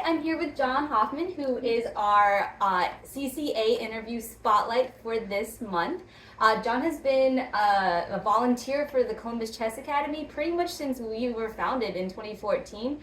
I'm here with John Hoffman, who is our CCA interview spotlight for this month. John has been a volunteer for the Columbus Chess Academy pretty much since we were founded in 2014.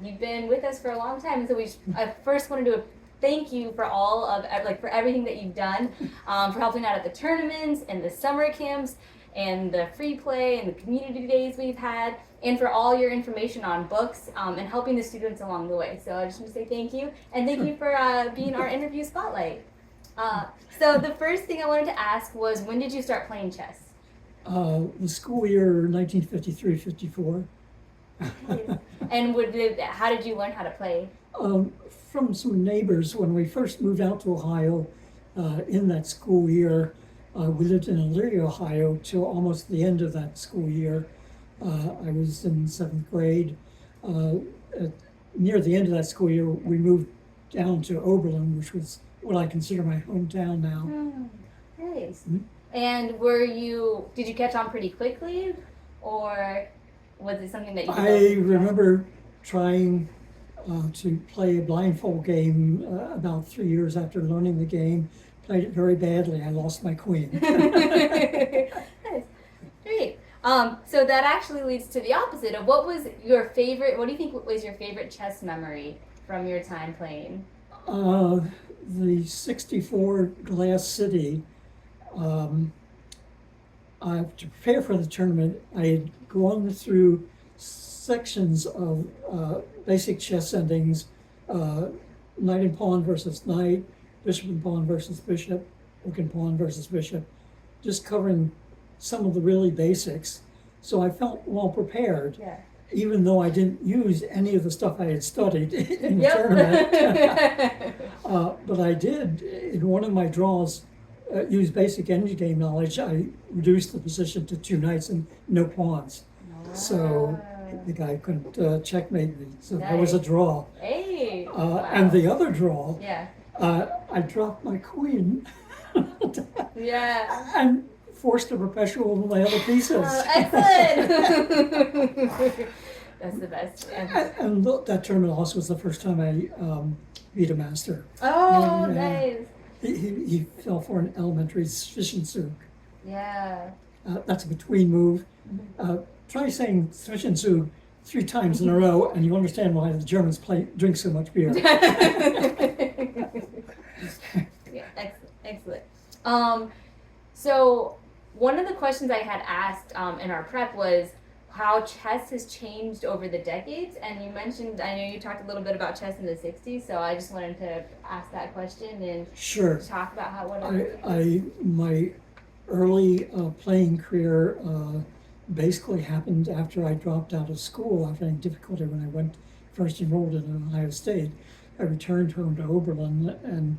You've been with us for a long time, so I first wanted to thank you for all of for everything that you've done, for helping out at the tournaments and the summer camps and the free play and the community days we've had, and for all your information on books and helping the students along the way. So I just want to say thank you, and thank you for being our interview spotlight. So the first thing I wanted to ask was, when did you start playing chess? The school year 1953-54. And how did you learn how to play? From some neighbors. When we first moved out to Ohio in that school year, we lived in Elyria, Ohio, till almost the end of that school year. I was in 7th grade. Near the end of that school year, we moved down to Oberlin, which was what I consider my hometown now. Nice. Mm-hmm. And did you catch on pretty quickly, or was it something that you I remember trying to play a blindfold game about 3 years after learning the game. Played it very badly. I lost my queen. Nice. Great. So that actually leads to the opposite of what do you think was your favorite chess memory from your time playing? The 64 Glass City. To prepare for the tournament, I had gone through sections of basic chess endings, knight and pawn versus knight, bishop and pawn versus bishop, rook and pawn versus bishop, just covering some of the really basics. So I felt well prepared, even though I didn't use any of the stuff I had studied in the tournament. But I did, in one of my draws, use basic endgame knowledge. I reduced the position to 2 knights and no pawns. So the guy couldn't checkmate me. So that was a draw. Hey! And the other draw, Yeah. I dropped my queen Yeah. and forced a perpetual on my other pieces. Excellent! That's the best. And that tournament also was the first time I beat a master. Oh, And, nice. He fell for an elementary Zug. Yeah. That's a between move. Try saying Zug 3 times in a row, and you understand why the Germans drink so much beer. Yeah, excellent. So one of the questions I had asked in our prep was how chess has changed over the decades, and you mentioned, I know you talked a little bit about chess in the 60s, so I just wanted to ask that question and Sure. talk about how My early playing career basically happened after I dropped out of school after having difficulty when I first enrolled in Ohio State. I returned home to Oberlin and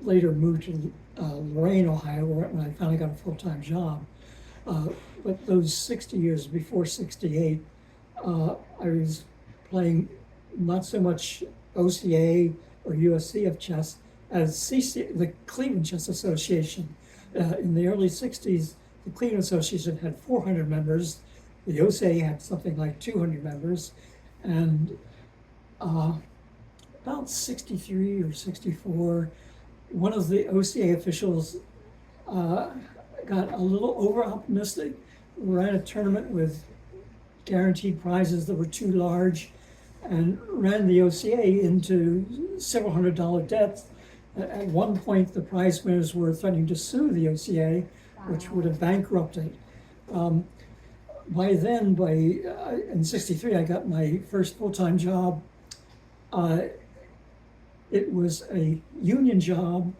later moved to Lorain, Ohio, when I finally got a full-time job. But those 60 years before 68, I was playing not so much OCA or USCF chess as CCA, the Cleveland Chess Association. In the early 60s, the Cleveland Association had 400 members. The OCA had something like 200 members. And about 63 or 64, one of the OCA officials got a little over-optimistic, ran a tournament with guaranteed prizes that were too large, and ran the OCA into several $100 debts. At one point, the prize winners were threatening to sue the OCA, which would have bankrupted. By then, in '63, I got my first full-time job. It was a union job,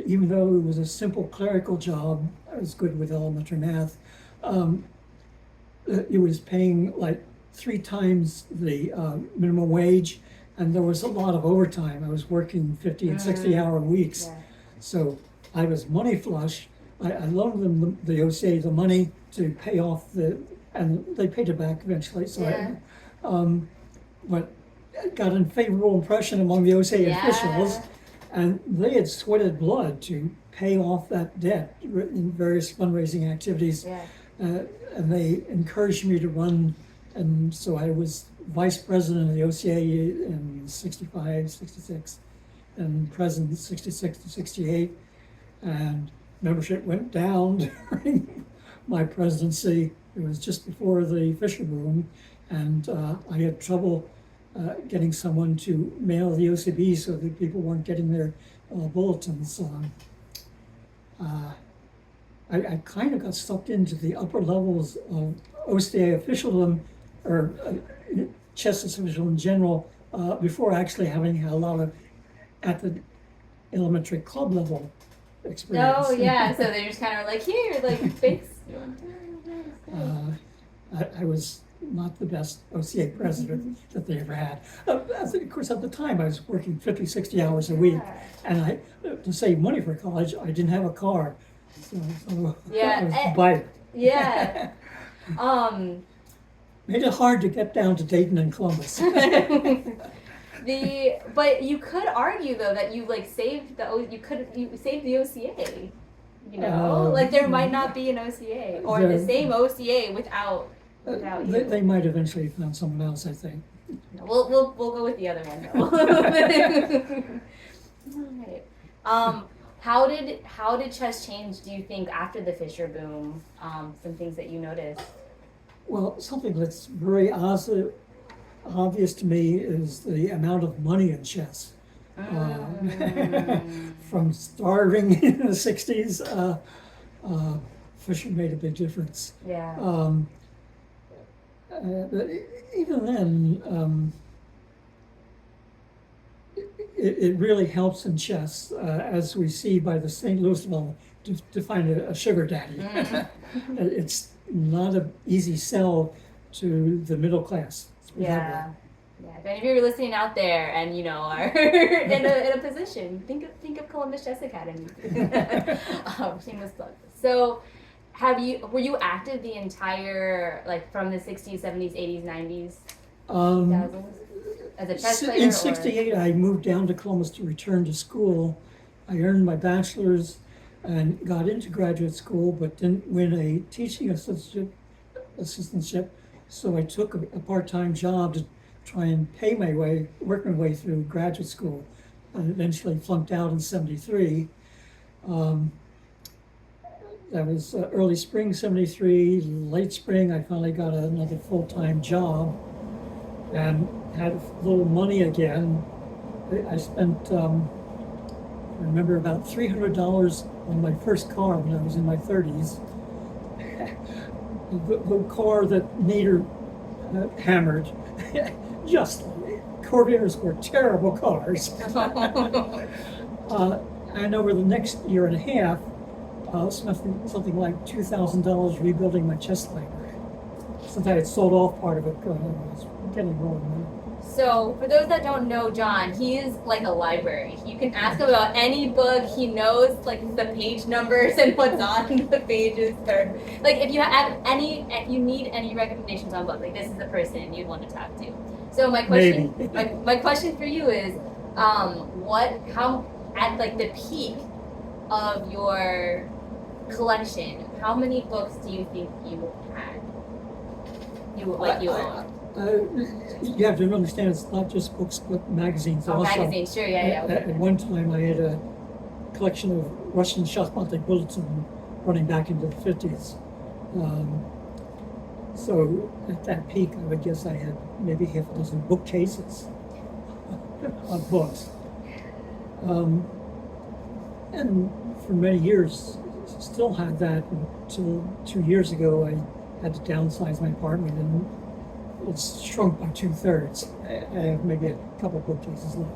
even though it was a simple clerical job. I was good with elementary math. It was paying like 3 times the minimum wage, and there was a lot of overtime. I was working 50 and 60-hour weeks. Yeah. So I was money flush. I loaned them, the OCA, the money to pay off and they paid it back eventually. So but I got a favorable impression among the OCA officials, and they had sweated blood to pay off that debt in various fundraising activities. And they encouraged me to run, and so I was vice president of the OCA in 65, 66, and president 66 to 68. And membership went down during my presidency. It was just before the Fisher boom, and I had trouble getting someone to mail the OCB so that people weren't getting their bulletins. I kind of got sucked into the upper levels of OCA officialdom, or chess official in general, before actually having had a lot of at the elementary club level experience. Oh yeah, so they're just kind of like, here, like thanks. I was not the best OCA president that they ever had. Of course, at the time, I was working 50, 60 hours a week, and to save money for college, I didn't have a car, so Yeah, I was bike. Yeah. Made it hard to get down to Dayton and Columbus. But you could argue though that you like saved you saved the OCA. You know, like there might not be an OCA or the same OCA without you. They might eventually find someone else, I think. We'll go with the other one though. Alright. How did chess change, do you think, after the Fisher boom? Some things that you noticed. Well, something that's very obvious to me is the amount of money in chess. From starving in the 60s, Fisher made a big difference. Yeah. But even then, it really helps in chess, as we see by the St. Louis development, to find a sugar daddy. It's not an easy sell to the middle class. Yeah. If any of you are listening out there and you know are in a position, think of Columbus Chess Academy. Shameless plug. So, were you active the entire, like, from the 60s, 70s, 80s, 90s, 2000s as a chess player? In '68, I moved down to Columbus to return to school. I earned my bachelor's and got into graduate school, but didn't win a teaching assistantship. So I took a part-time job to try and work my way through graduate school, and eventually flunked out in '73. That was early spring '73. Late spring, I finally got another full-time job and had a little money again. I spent, I remember, about $300 on my first car when I was in my 30s. The car that Nader hammered. Just Corvairs were terrible cars. And over the next year and a half, spent something like $2,000 rebuilding my chess library. Since I had sold off part of it, I was getting more money. So, for those that don't know John, he is like a library. You can ask him about any book. He knows like the page numbers and what's on the pages. Or like if you need any recommendations on books, like this is the person you'd want to talk to. So my question, my question for you is, how at like the peak of your collection, how many books do you think you had? You own? You have to understand, it's not just books, but magazines also. Magazines, sure, yeah. Okay. At one time, I had a collection of Russian Shakhmatic bulletin running back into the 50s. So at that peak, I would guess I had maybe half a dozen bookcases of books. And for many years, still had that until 2 years ago. I had to downsize my apartment, and it's shrunk by 2/3. I have maybe a couple bookcases left.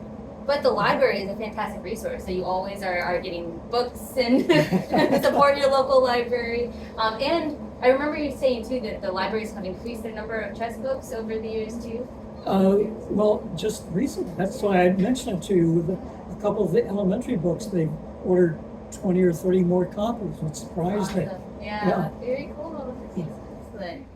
But the library is a fantastic resource, so you always are getting books and support your local library. And I remember you saying too that the libraries have increased their number of chess books over the years too. Well, just recently. That's why I mentioned it to you. With a couple of the elementary books, they've ordered 20 or 30 more copies, which surprised me. Yeah, very cool. Excellent.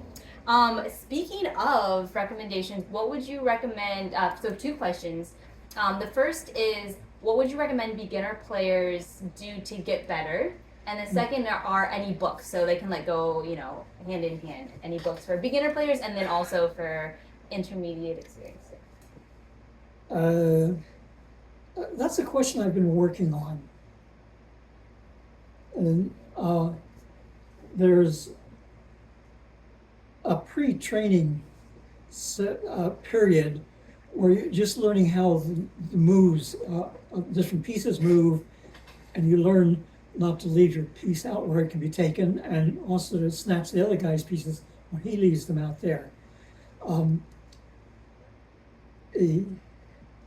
Speaking of recommendations, what would you recommend? So 2 questions. The first is, what would you recommend beginner players do to get better? And the second are any books, so they can like go, hand in hand. Any books for beginner players, and then also for intermediate experience? That's a question I've been working on. And there's a pre-training period where you're just learning how the moves, different pieces move, and you learn not to leave your piece out where it can be taken, and also to snatch the other guy's pieces when he leaves them out there.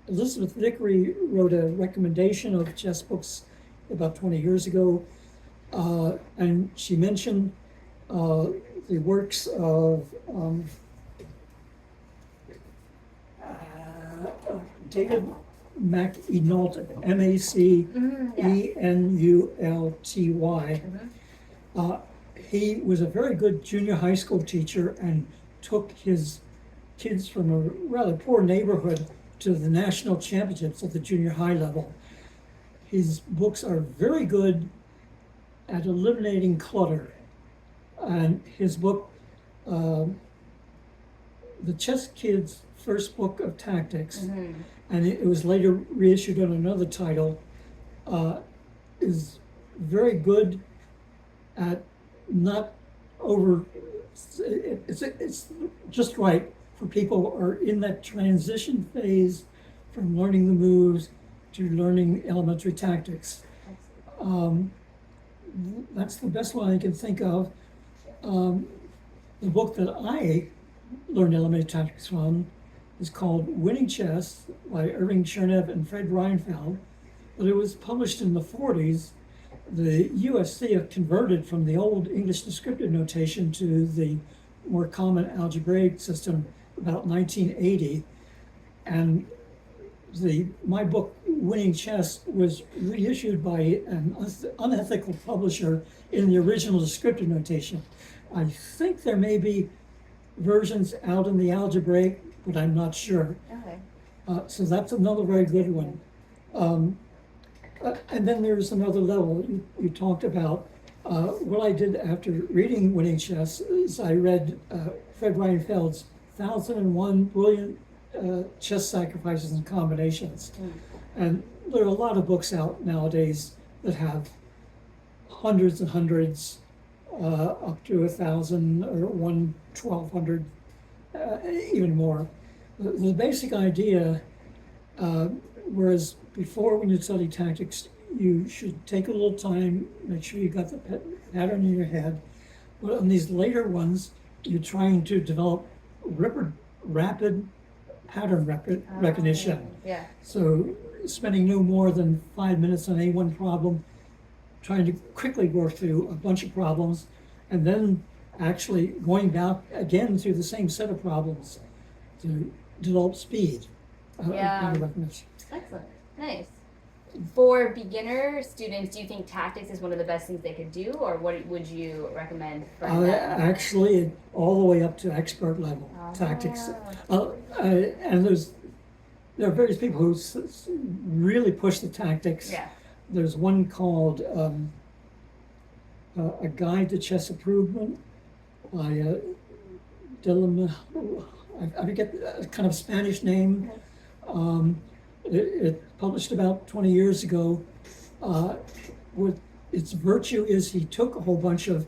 Elizabeth Vickery wrote a recommendation of chess books about 20 years ago, and she mentioned the works of David McEnulty, M-A-C-E-N-U-L-T-Y. He was a very good junior high school teacher and took his kids from a rather poor neighborhood to the national championships at the junior high level. His books are very good at eliminating clutter. And his book, The Chess Kid's First Book of Tactics, and it was later reissued on another title, is very good at not over, it's just right for people who are in that transition phase from learning the moves to learning elementary tactics. That's the best one I can think of. The book that I learned elementary tactics from is called Winning Chess by Irving Chernev and Fred Reinfeld, but it was published in the 40s. The USC had converted from the old English descriptive notation to the more common algebraic system about 1980, and my book Winning Chess was reissued by an unethical publisher in the original descriptive notation. I think there may be versions out in the algebraic, but I'm not sure. Okay. So that's another very good one. And then there's another level. You talked about what I did after reading Winning Chess is I read Fred Reinfeld's 1001 Brilliant Chess Sacrifices and Combinations. And there are a lot of books out nowadays that have hundreds and hundreds, up to 1,000 or 1,200, even more. The basic idea, whereas before when you study tactics, you should take a little time, make sure you got the pattern in your head. But on these later ones, you're trying to develop rapid pattern recognition. Yeah. So spending no more than 5 minutes on any one problem, trying to quickly work through a bunch of problems, and then actually going back again through the same set of problems to develop speed. Pattern recognition. Excellent. Nice. For beginner students, do you think tactics is one of the best things they could do, or what would you recommend for them? Actually, all the way up to expert level tactics. And there are various people who really push the tactics. Yeah. There's one called A Guide to Chess Improvement by I forget a kind of Spanish name. It published about 20 years ago. What its virtue is he took a whole bunch of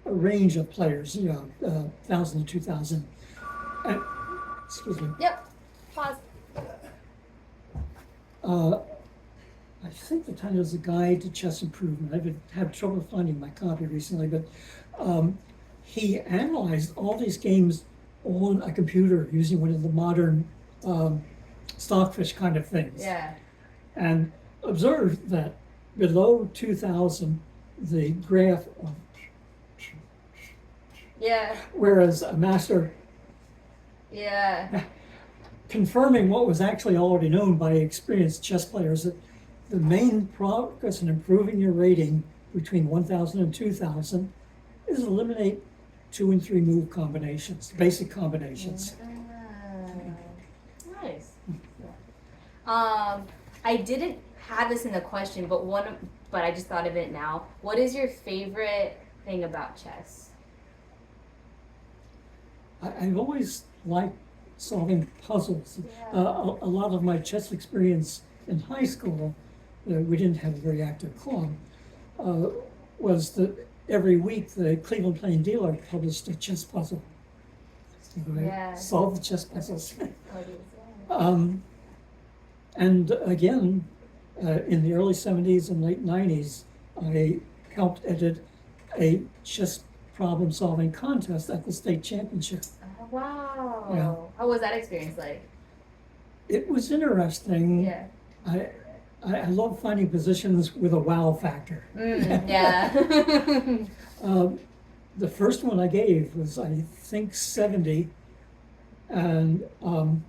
a range of players, 1,000 to 2,000. Excuse me. Yep. Pause. I think the title is A Guide to Chess Improvement. I've had trouble finding my copy recently, but he analyzed all these games on a computer using one of the modern stockfish kind of things. Yeah. And observed that below 2,000, the graph of, Yeah. whereas a master, Yeah. confirming what was actually already known by experienced chess players, that the main progress in improving your rating between 1,000 and 2,000 is eliminate 2 and 3 move combinations, basic combinations. Nice. I didn't have this in the question, but I just thought of it now. What is your favorite thing about chess? I've always like solving puzzles. Yeah. A lot of my chess experience in high school, we didn't have a very active club, was that every week the Cleveland Plain Dealer published a chess puzzle. So I solved the chess puzzles. And again, in the early 70s and late 90s, I helped edit a chess problem solving contest at the state championship. Oh, wow. Yeah. How was that experience like? It was interesting. Yeah. I love finding positions with a wow factor. Yeah. The first one I gave was, I think, 70, and 4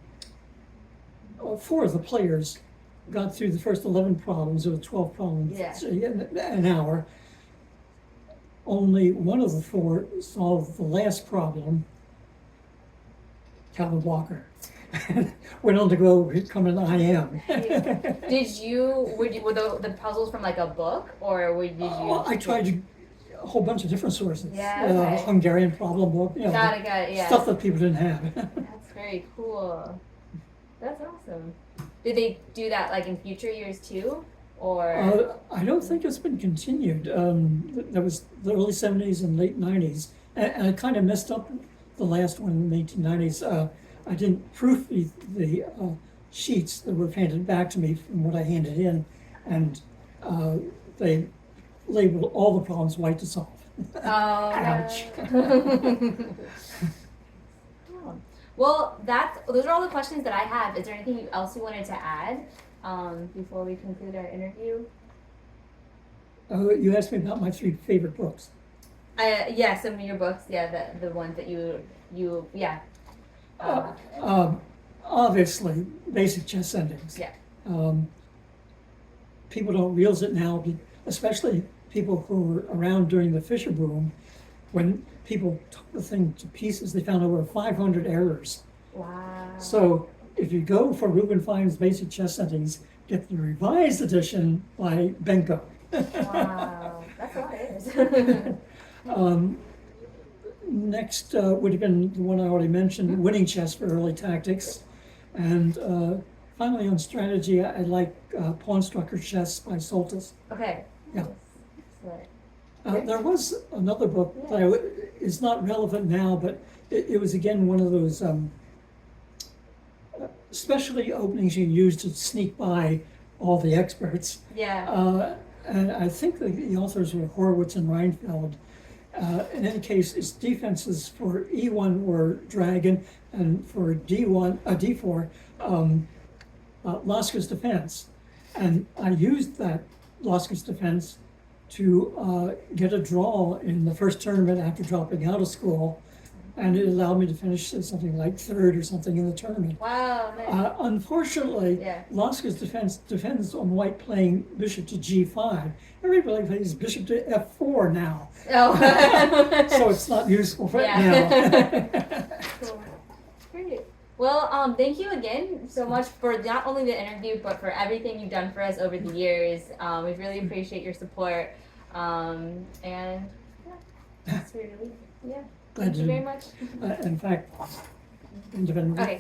of the players got through the first 11 problems. There were 12 problems an hour. Only one of the 4 solved the last problem, Calvin Walker. Went on to go become an IM. Were the puzzles from like a book, or did you? I tried a whole bunch of different sources. Yeah, okay. Hungarian problem book, Got it, yeah. Stuff that people didn't have. That's very cool. That's awesome. Did they do that like in future years too, or? I don't think it's been continued. That was the early 70s and late 90s, and I kind of messed up the last one in the 1890s. I didn't proofread the sheets that were handed back to me from what I handed in, and they labeled all the problems white to solve. Oh, Ouch. Well, those are all the questions that I have. Is there anything else you wanted to add before we conclude our interview? You asked me about my 3 favorite books. Yeah, some of your books. Yeah, the ones that you yeah. Obviously, Basic Chess Endings. Yeah. People don't realize it now, especially people who were around during the Fisher boom. When people took the thing to pieces, they found over 500 errors. Wow. So if you go for Reuben Fine's Basic Chess Endings, get the revised edition by Benko. Wow, that's a lot of errors. Next would have been the one I already mentioned, Winning Chess for Early Tactics. And finally on strategy, I like Pawn Structure Chess by Soltis. Okay. Yeah. Excellent. There was another book that is not relevant now, but it was again one of those specialty openings you use to sneak by all the experts. Yeah. And I think the authors were Horowitz and Reinfeld. In any case, its defenses for E1 were Dragon, and for D4, Lasker's defense. And I used that Lasker's defense to get a draw in the first tournament after dropping out of school, and it allowed me to finish something like 3rd or something in the tournament. Wow. Nice. Unfortunately, Lasker's defense depends on white playing bishop to G5. Everybody plays bishop to F4 now. Oh. So it's not useful right now. Cool. Great. Well, thank you again so much for not only the interview, but for everything you've done for us over the years. We really appreciate your support. And that's really, Thank you very much. In fact, independent. Okay.